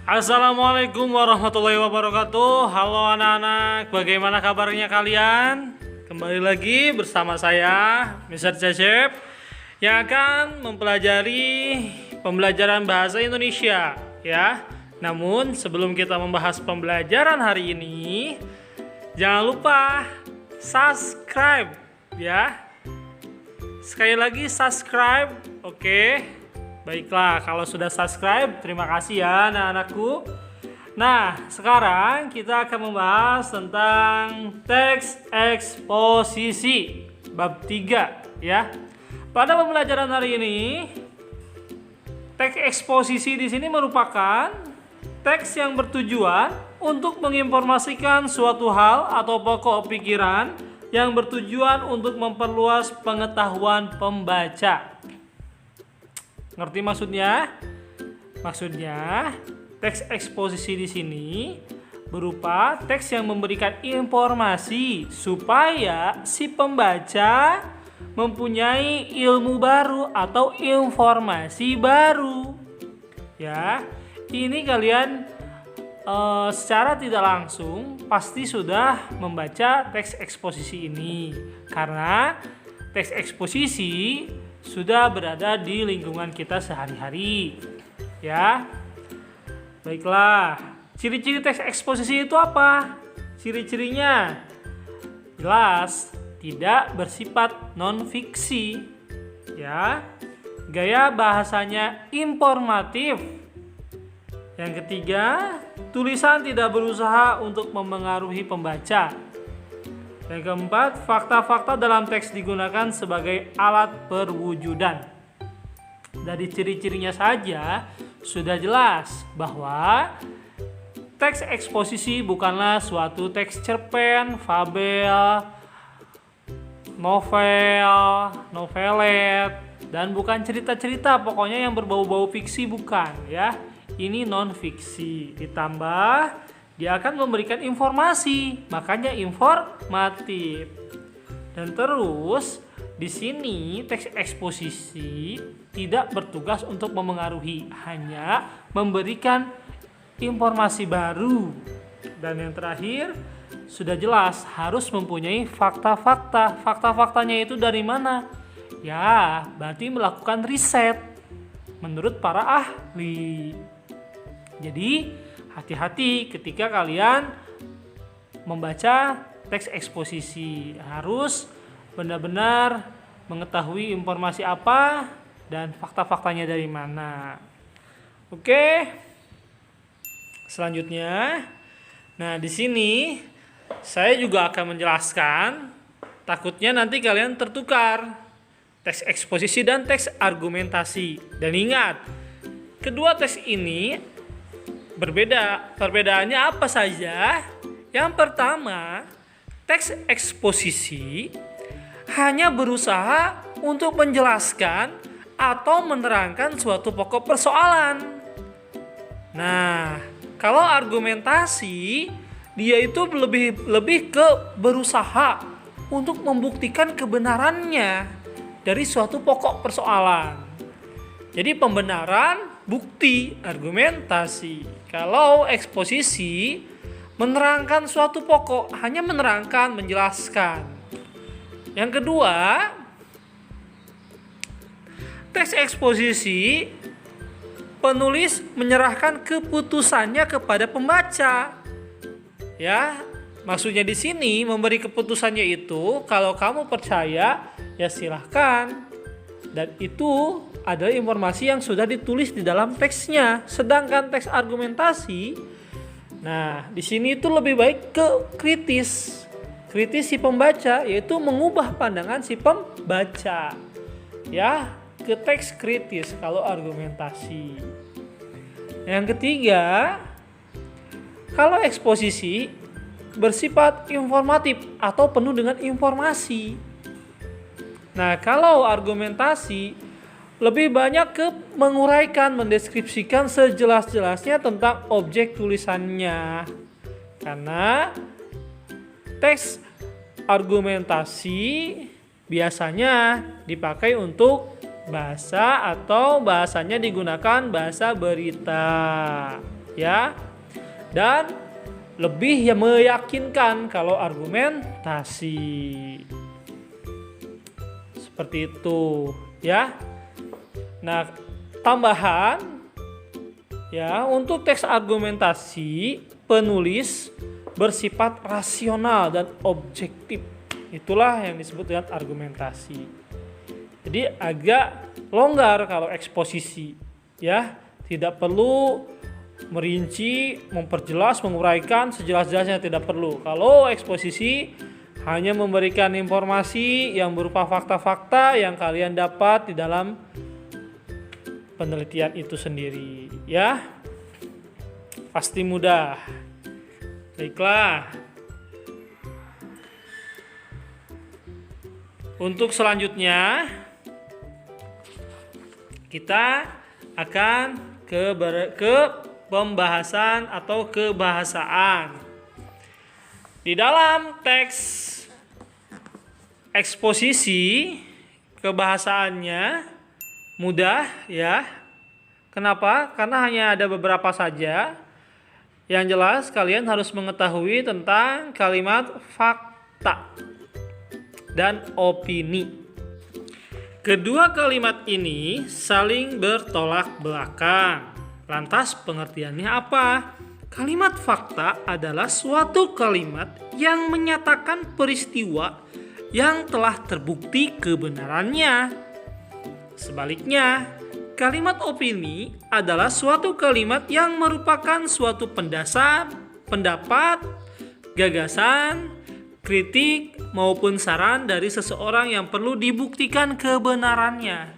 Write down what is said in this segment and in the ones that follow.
Assalamualaikum warahmatullahi wabarakatuh. Halo anak-anak, bagaimana kabarnya kalian? Kembali lagi bersama saya, Mr. Cecep, yang akan mempelajari pembelajaran bahasa Indonesia ya. Namun sebelum kita membahas pembelajaran hari ini, jangan lupa subscribe ya. Sekali lagi subscribe, oke? Baiklah, kalau sudah subscribe, terima kasih ya anak-anakku. Nah, sekarang kita akan membahas tentang teks eksposisi bab 3 ya. Pada pembelajaran hari ini, teks eksposisi di sini merupakan teks yang bertujuan untuk menginformasikan suatu hal atau pokok pikiran yang bertujuan untuk memperluas pengetahuan pembaca. Ngerti maksudnya? Maksudnya, teks eksposisi di sini berupa teks yang memberikan informasi supaya si pembaca mempunyai ilmu baru atau informasi baru. Ya, ini kalian secara tidak langsung pasti sudah membaca teks eksposisi ini karena teks eksposisi sudah berada di lingkungan kita sehari-hari ya. Baiklah, ciri-ciri teks eksposisi itu apa? Ciri-cirinya jelas tidak bersifat non-fiksi ya. Gaya bahasanya informatif. Yang ketiga, tulisan tidak berusaha untuk memengaruhi pembaca. Yang keempat, fakta-fakta dalam teks digunakan sebagai alat perwujudan. Dari ciri-cirinya saja sudah jelas bahwa teks eksposisi bukanlah suatu teks cerpen, fabel, novelet, dan bukan cerita-cerita pokoknya yang berbau-bau fiksi, bukan ya. Ini non-fiksi. Ditambah dia akan memberikan informasi, makanya informatif. Dan terus di sini teks eksposisi tidak bertugas untuk memengaruhi, hanya memberikan informasi baru. Dan yang terakhir sudah jelas harus mempunyai fakta-fakta. Fakta-faktanya itu dari mana? Ya, berarti melakukan riset menurut para ahli. Jadi hati-hati ketika kalian membaca teks eksposisi, harus benar-benar mengetahui informasi apa dan fakta-faktanya dari mana. Oke. Selanjutnya, nah di sini saya juga akan menjelaskan, takutnya nanti kalian tertukar teks eksposisi dan teks argumentasi. Dan ingat, kedua teks ini berbeda. Perbedaannya apa saja? Yang pertama, teks eksposisi hanya berusaha untuk menjelaskan atau menerangkan suatu pokok persoalan. Nah, kalau argumentasi, dia itu lebih ke berusaha untuk membuktikan kebenarannya dari suatu pokok persoalan. Jadi pembenaran, bukti, argumentasi. Kalau eksposisi menerangkan suatu pokok, hanya menerangkan, menjelaskan. Yang kedua, teks eksposisi penulis menyerahkan keputusannya kepada pembaca. Ya, maksudnya di sini memberi keputusannya itu kalau kamu percaya ya silahkan. Dan itu adalah informasi yang sudah ditulis di dalam teksnya. Sedangkan teks argumentasi, nah di sini itu lebih baik ke kritis si pembaca, yaitu mengubah pandangan si pembaca ya ke teks kritis kalau argumentasi. Yang ketiga, kalau eksposisi bersifat informatif atau penuh dengan informasi. Nah, kalau argumentasi lebih banyak ke menguraikan, mendeskripsikan sejelas-jelasnya tentang objek tulisannya. Karena teks argumentasi biasanya dipakai untuk bahasa atau bahasanya digunakan bahasa berita. ya. Dan lebih meyakinkan kalau argumentasi. Seperti itu, ya. Nah, tambahan ya, untuk teks argumentasi penulis bersifat rasional dan objektif. Itulah yang disebut dengan argumentasi. Jadi agak longgar kalau eksposisi, ya. Tidak perlu merinci, memperjelas, menguraikan sejelas-jelasnya, tidak perlu. Kalau eksposisi hanya memberikan informasi yang berupa fakta-fakta yang kalian dapat di dalam penelitian itu sendiri, ya. Pasti mudah. Baiklah. Untuk selanjutnya kita akan ke pembahasan atau kebahasaan. Di dalam teks eksposisi kebahasaannya mudah, ya. Kenapa? Karena hanya ada beberapa saja. Yang jelas kalian harus mengetahui tentang kalimat fakta dan opini. Kedua kalimat ini saling bertolak belakang. Lantas pengertiannya apa? Kalimat fakta adalah suatu kalimat yang menyatakan peristiwa yang telah terbukti kebenarannya. Sebaliknya, kalimat opini adalah suatu kalimat yang merupakan suatu pendasar, pendapat, gagasan, kritik, maupun saran dari seseorang yang perlu dibuktikan kebenarannya.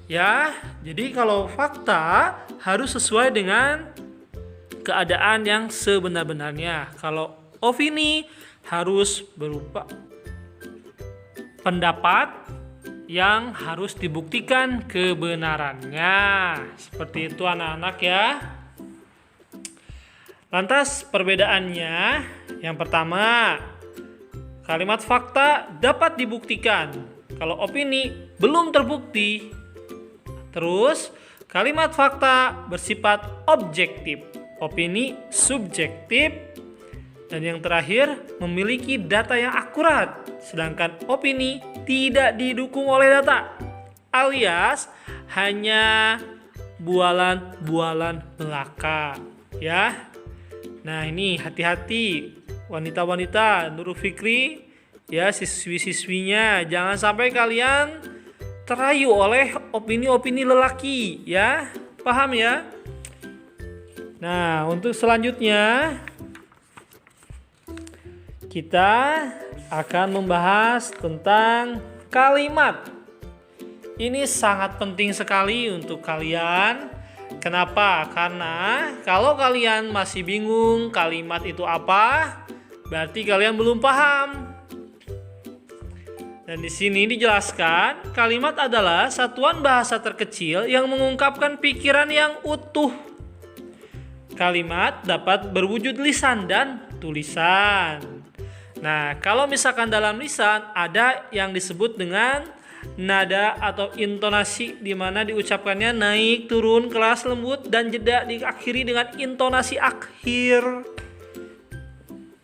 Ya, jadi kalau fakta harus sesuai dengan keadaan yang sebenar-benarnya. Kalau opini harus berupa pendapat yang harus dibuktikan kebenarannya. Seperti itu anak-anak, ya. Lantas perbedaannya, yang pertama, kalimat fakta dapat dibuktikan. Kalau opini belum terbukti. Terus, kalimat fakta bersifat objektif. Opini subjektif. Dan yang terakhir, memiliki data yang akurat. Sedangkan opini tidak didukung oleh data. Alias, hanya bualan-bualan belaka. Ya. Nah, ini hati-hati. Wanita-wanita, Nurul Fikri, ya, siswi-siswinya, jangan sampai kalian terayu oleh opini-opini lelaki, ya. Paham, ya? Nah, untuk selanjutnya kita akan membahas tentang kalimat. Ini sangat penting sekali untuk kalian. Kenapa? Karena kalau kalian masih bingung kalimat itu apa, berarti kalian belum paham. Dan di sini dijelaskan, kalimat adalah satuan bahasa terkecil yang mengungkapkan pikiran yang utuh. Kalimat dapat berwujud lisan dan tulisan. Nah, kalau misalkan dalam lisan ada yang disebut dengan nada atau intonasi, di mana diucapkannya naik, turun, keras, lembut, dan jeda diakhiri dengan intonasi akhir.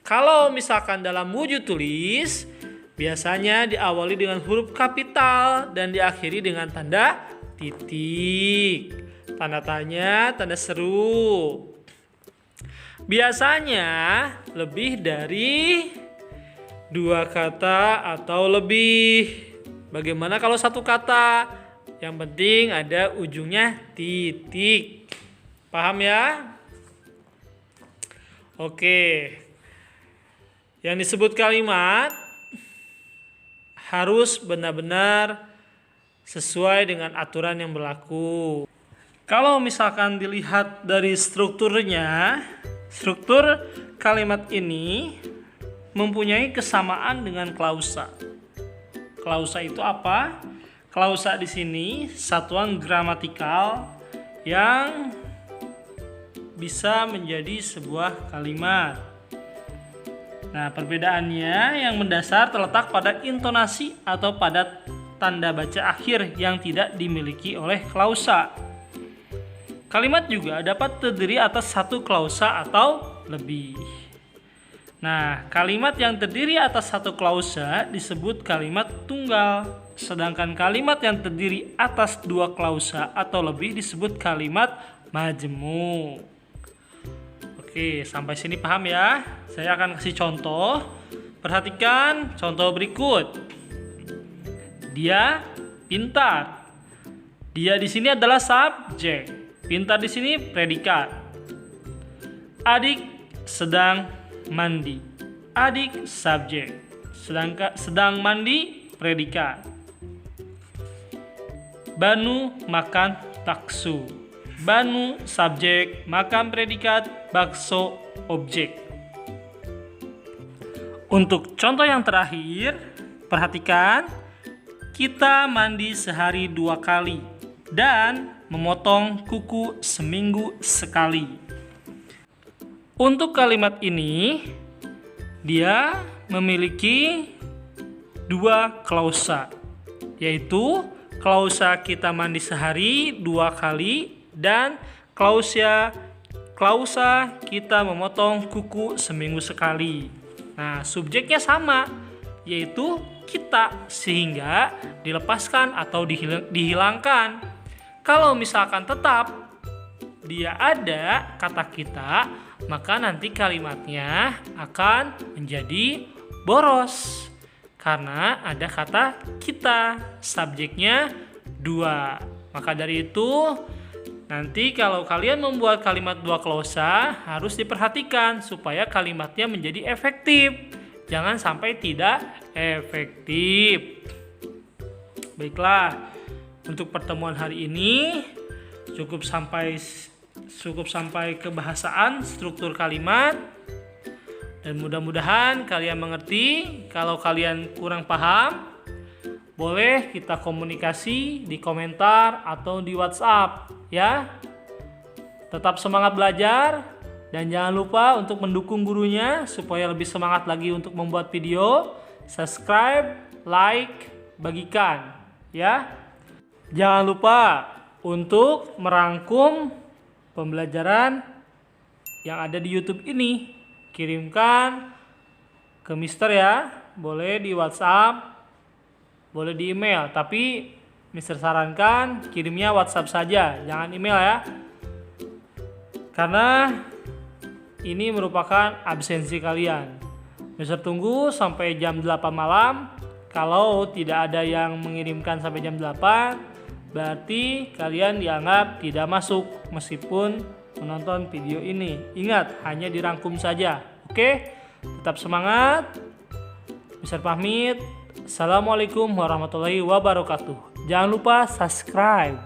Kalau misalkan dalam wujud tulis, biasanya diawali dengan huruf kapital dan diakhiri dengan tanda titik, tanda tanya, tanda seru. Biasanya lebih dari 2 kata atau lebih. Bagaimana kalau 1 kata? Yang penting ada ujungnya titik. Paham, ya? Oke. Yang disebut kalimat harus benar-benar sesuai dengan aturan yang berlaku. Kalau misalkan dilihat dari strukturnya, struktur kalimat ini mempunyai kesamaan dengan klausa. Klausa itu apa? Klausa di sini satuan gramatikal yang bisa menjadi sebuah kalimat. Nah, perbedaannya yang mendasar terletak pada intonasi atau pada tanda baca akhir yang tidak dimiliki oleh klausa. Kalimat juga dapat terdiri atas satu klausa atau lebih. Nah, kalimat yang terdiri atas satu klausa disebut kalimat tunggal. Sedangkan kalimat yang terdiri atas dua klausa atau lebih disebut kalimat majmuk. Oke, sampai sini paham ya? Saya akan kasih contoh. Perhatikan contoh berikut. Dia pintar. Dia di sini adalah subjek. Pintar di sini predikat. Adik sedang mandi. Adik subjek. Sedang mandi predikat. Banu makan bakso. Banu subjek, makan predikat, bakso objek. Untuk contoh yang terakhir, perhatikan, kita mandi sehari 2 kali dan memotong kuku seminggu sekali. Untuk kalimat ini, dia memiliki 2 klausa, yaitu klausa kita mandi sehari 2 kali dan klausa kita memotong kuku seminggu sekali. Nah, subjeknya sama, yaitu kita, sehingga dilepaskan atau dihilangkan. Kalau misalkan tetap dia ada kata kita, maka nanti kalimatnya akan menjadi boros karena ada kata kita, subjeknya 2. Maka dari itu, nanti kalau kalian membuat kalimat 2 klausa harus diperhatikan supaya kalimatnya menjadi efektif. Jangan sampai tidak efektif. Baiklah, untuk pertemuan hari ini cukup sampai kebahasaan struktur kalimat. Dan mudah-mudahan kalian mengerti. Kalau kalian kurang paham, boleh kita komunikasi di komentar atau di WhatsApp ya. Tetap semangat belajar dan jangan lupa untuk mendukung gurunya supaya lebih semangat lagi untuk membuat video. Subscribe, like, bagikan ya. Jangan lupa untuk merangkum pembelajaran yang ada di YouTube ini. Kirimkan ke Mister ya. Boleh di WhatsApp, boleh di email, tapi Mister sarankan kirimnya WhatsApp saja, jangan email ya. Karena ini merupakan absensi kalian. Mister tunggu sampai jam 8 malam. Kalau tidak ada yang mengirimkan sampai jam 8, berarti kalian dianggap tidak masuk meskipun menonton video ini. Ingat, hanya dirangkum saja. Oke? Tetap semangat. Mister pamit. Assalamualaikum warahmatullahi wabarakatuh. Jangan lupa subscribe.